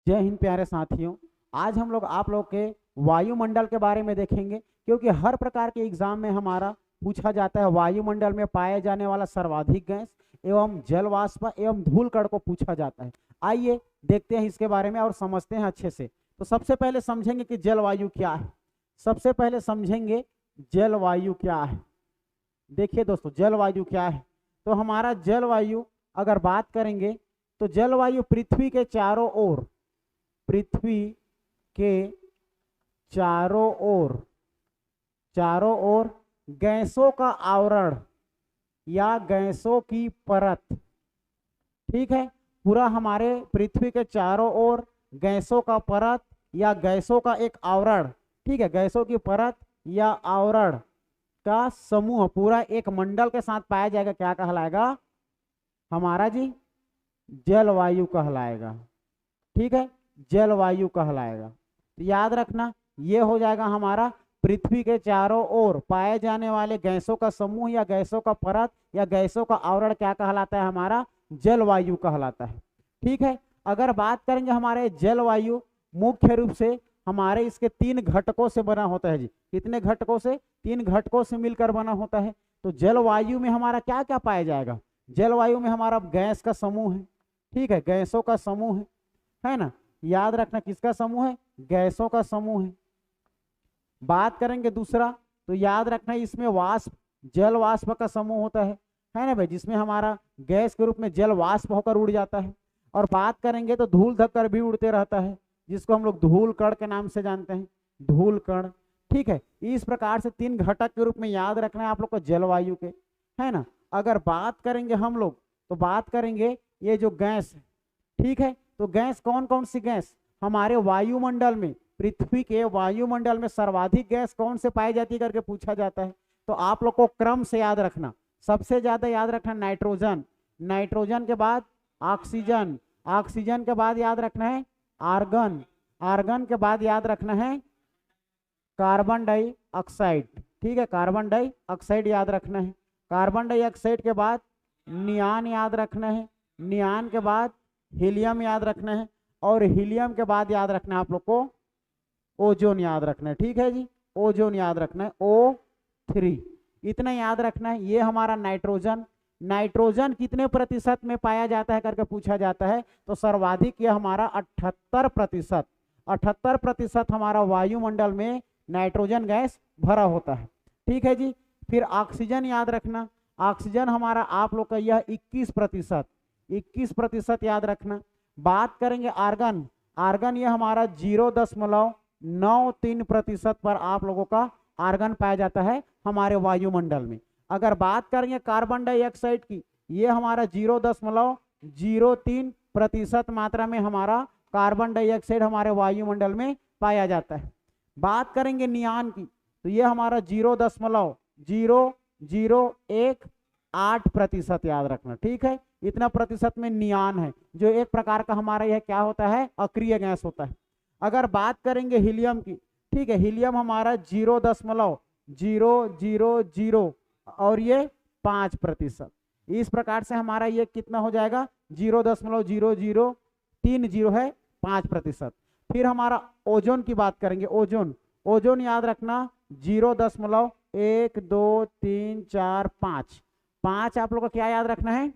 जय हिंद प्यारे साथियों। आज हम लोग आप लोग के वायुमंडल के बारे में देखेंगे, क्योंकि हर प्रकार के एग्जाम में हमारा पूछा जाता है वायुमंडल में पाए जाने वाला सर्वाधिक गैस एवं जल वाष्प एवं धूल कण को पूछा जाता है। आइए देखते हैं इसके बारे में और समझते हैं अच्छे से। तो सबसे पहले समझेंगे कि जलवायु क्या है। सबसे पहले समझेंगे जलवायु क्या है। देखिए दोस्तों, जलवायु क्या है। तो हमारा जलवायु अगर बात करेंगे तो जलवायु पृथ्वी के चारों ओर, पृथ्वी के चारों ओर गैसों का आवरण या गैसों की परत, ठीक है। पूरा हमारे पृथ्वी के चारों ओर गैसों का परत या गैसों का एक आवरण, ठीक है, गैसों की परत या आवरण का समूह पूरा एक मंडल के साथ पाया जाएगा। क्या कहलाएगा हमारा जी? जलवायु कहलाएगा, ठीक है, जलवायु कहलाएगा। तो याद रखना, ये हो जाएगा हमारा पृथ्वी के चारों ओर पाए जाने वाले गैसों का समूह या गैसों का परत या गैसों का आवरण क्या कहलाता है? हमारा जलवायु कहलाता है, ठीक है। अगर बात करेंगे हमारे जलवायु मुख्य रूप से हमारे इसके 3 घटकों से बना होता है जी। कितने घटकों से? 3 घटकों से मिलकर बना होता है। तो जलवायु में हमारा क्या क्या पाया जाएगा? जलवायु में हमारा गैस का समूह है, ठीक है, गैसों का समूह है ना। याद रखना किसका समूह है? गैसों का समूह है। बात करेंगे दूसरा, तो याद रखना इसमें वाष्प, जल वाष्प का समूह होता है ना भाई, जिसमें हमारा गैस के रूप में जल वाष्प होकर उड़ जाता है। और बात करेंगे तो धूल धक्कर भी उड़ते रहता है, जिसको हम लोग धूल कण के नाम से जानते हैं, धूल कण, ठीक है। इस प्रकार से 3 घटक के रूप में याद रखना है आप लोग को जलवायु के, है ना। अगर बात करेंगे हम लोग तो बात करेंगे ये जो गैस है, ठीक है। तो गैस कौन कौन सी गैस हमारे वायुमंडल में, पृथ्वी के वायुमंडल में सर्वाधिक गैस कौन से पाई जाती है करके पूछा जाता है। तो आप लोग को क्रम से याद रखना, सबसे ज्यादा याद रखना नाइट्रोजन, नाइट्रोजन के बाद ऑक्सीजन, ऑक्सीजन के बाद याद रखना है आर्गन, आर्गन के बाद याद रखना है कार्बन डाइऑक्साइड, ठीक है, कार्बन डाइऑक्साइड याद रखना है। कार्बन डाइऑक्साइड के बाद नियान याद रखना है, नियान के बाद हीलियम याद रखना है, और हीलियम के बाद याद रखना है आप लोग को ओजोन याद रखना है, ठीक है जी, ओजोन याद रखना है, O3, इतना याद रखना है। ये हमारा नाइट्रोजन, नाइट्रोजन कितने प्रतिशत में पाया जाता है करके पूछा जाता है। तो सर्वाधिक ये हमारा 78%, 78% हमारा वायुमंडल में नाइट्रोजन गैस भरा होता है, ठीक है जी। फिर ऑक्सीजन याद रखना, ऑक्सीजन हमारा आप लोग का यह 21%, 21% याद रखना। बात करेंगे आर्गन, आर्गन ये हमारा 0.93% पर आप लोगों का आर्गन पाया जाता है हमारे वायुमंडल में। अगर बात करेंगे कार्बन डाइऑक्साइड की, ये हमारा 0.03% मात्रा में हमारा कार्बन डाइऑक्साइड हमारे वायुमंडल में पाया जाता है। बात करेंगे नियान की, तो ये हमारा 0.0018% याद रखना, ठीक है। इतना प्रतिशत में नियान है, जो एक प्रकार का हमारा यह क्या होता है? अक्रिय गैस होता है। अगर बात करेंगे हीलियम की, ठीक है, हीलियम हमारा 0.000 और ये 5%। इस प्रकार से हमारा ये कितना हो जाएगा? 0.0030 है, 5%। फिर हमारा ओजोन की बात करेंगे, ओजोन, ओजोन याद रखना 0.12345, 5 आप लोग को क्या याद रखना है?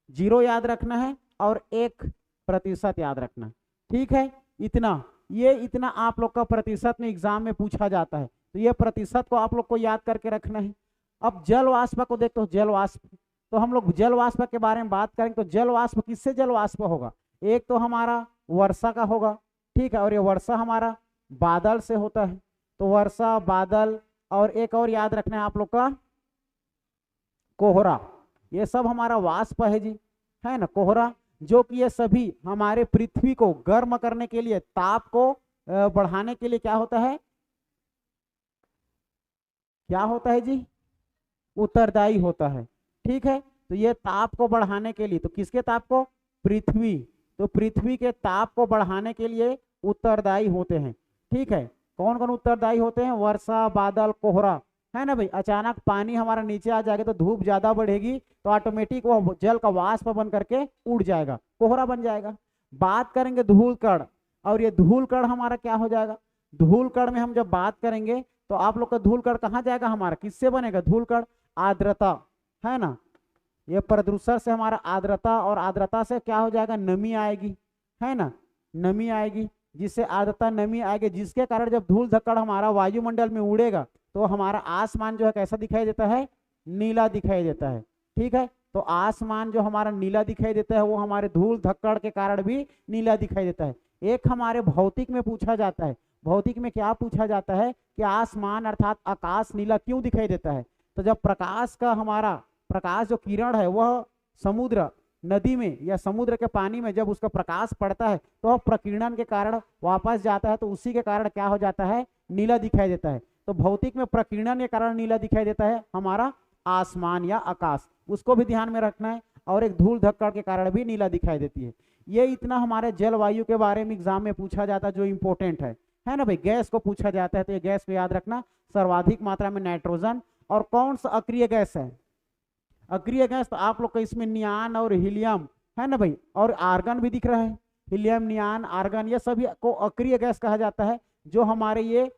0 याद रखना है और 1% याद रखना, ठीक है। इतना, ये इतना आप लोग का प्रतिशत में एग्जाम में पूछा जाता है, तो ये प्रतिशत को आप लोग को याद करके रखना है। अब जल वाष्प को देखते हो, जल वाष्प, तो हम लोग जल वाष्प के बारे में बात करेंगे। तो जल वाष्प किससे जल वाष्प होगा? एक तो हमारा वर्षा का होगा, ठीक है, और ये वर्षा हमारा बादल से होता है। तो वर्षा, बादल, और एक और याद रखना है आप लोग का कोहरा, ये सब हमारा वाष्प है जी, है ना, कोहरा, जो कि ये सभी हमारे पृथ्वी को गर्म करने के लिए, ताप को बढ़ाने के लिए क्या होता है? क्या होता है जी? उत्तरदायी होता है, ठीक है। तो ये ताप को बढ़ाने के लिए, तो किसके ताप को? पृथ्वी, तो पृथ्वी के ताप को बढ़ाने के लिए उत्तरदायी होते हैं, ठीक है। कौन कौन उत्तरदायी होते हैं? वर्षा, बादल, कोहरा, है ना भाई। अचानक पानी हमारा नीचे आ जाएगा तो धूप ज्यादा बढ़ेगी, तो ऑटोमेटिक वो जल का वाष्प बन करके उड़ जाएगा, कोहरा बन जाएगा। बात करेंगे धूल कण, और ये धूल कण हमारा क्या हो जाएगा, धूल कण में हम जब बात करेंगे तो आप लोग का धूल कण कहाँ जाएगा, हमारा किससे बनेगा धूल कण, आर्द्रता, है ना। ये प्रदूषण से हमारा आर्द्रता, और आर्द्रता से क्या हो जाएगा, नमी आएगी, है ना, नमी आएगी, जिससे आर्द्रता नमी आएगी, जिसके कारण जब धूल धक्कड़ हमारा वायुमंडल में उड़ेगा तो हमारा आसमान जो है कैसा दिखाई देता है, नीला दिखाई देता है। ठीक है, तो आसमान जो हमारा नीला दिखाई देता है वो हमारे धूल धक्कड़ के कारण भी नीला दिखाई देता है। एक हमारे भौतिक में पूछा जाता है, भौतिक में क्या पूछा जाता है कि आसमान अर्थात आकाश नीला क्यों दिखाई देता है। तो जब प्रकाश का हमारा प्रकाश जो किरण है वह समुद्र नदी में या समुद्र के पानी में जब उसका प्रकाश पड़ता है तो वह प्रकीर्णन के कारण वापस जाता है, तो उसी के कारण क्या हो जाता है, नीला दिखाई देता है। तो भौतिक में प्रकीर्णन के कारण नीला दिखाई देता है हमारा आसमान या आकाश, उसको भी ध्यान में रखना है। और एक धूल धक्कड़ के कारण भी नीला दिखाई देती है। ये इतना हमारे जलवायु के बारे में एग्जाम में पूछा जाता है जो इंपॉर्टेंट है ना भाई। गैस को पूछा जाता है तो ये गैस को याद रखना, सर्वाधिक मात्रा में नाइट्रोजन। और कौन सा अक्रिय गैस है, अक्रिय गैस तो आप लोग का इसमें नियान और हीलियम है ना भाई, और आर्गन भी दिख रहा है, हीलियम नियान आर्गन ये सभी को अक्रिय गैस कहा जाता है। जो हमारे ये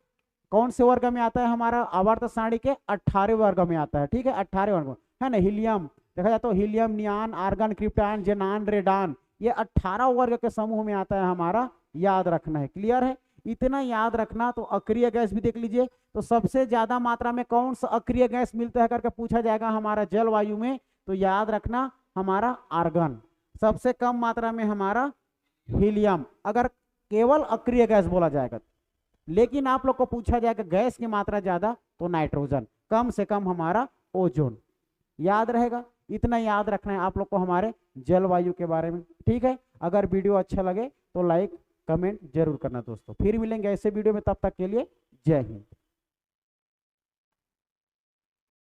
कौन से वर्ग में आता है, हमारा आवर्त सारणी के 18 वर्ग में आता है। ठीक है, 18 वर्ग में है ना। हीलियम देखा जाए तो हीलियम नियान आर्गन क्रिप्टॉन जेनान रेडान ये 18 वर्ग के समूह में आता है हमारा, याद रखना है। क्लियर है, इतना याद रखना। तो अक्रिय गैस भी देख लीजिए, तो सबसे ज्यादा मात्रा में कौन सा अक्रिय गैस मिलता है करके पूछा जाएगा हमारा जलवायु में, तो याद रखना हमारा आर्गन। सबसे कम मात्रा में हमारा हीलियम, अगर केवल अक्रिय गैस बोला जाएगा। लेकिन आप लोग को पूछा जाएगा गैस की मात्रा ज्यादा तो नाइट्रोजन, कम से कम हमारा ओजोन। याद रहेगा, इतना याद रखना है आप लोग को हमारे जलवायु के बारे में। ठीक है, अगर वीडियो अच्छा लगे तो लाइक कमेंट जरूर करना दोस्तों। फिर मिलेंगे ऐसे वीडियो में, तब तक के लिए जय हिंद।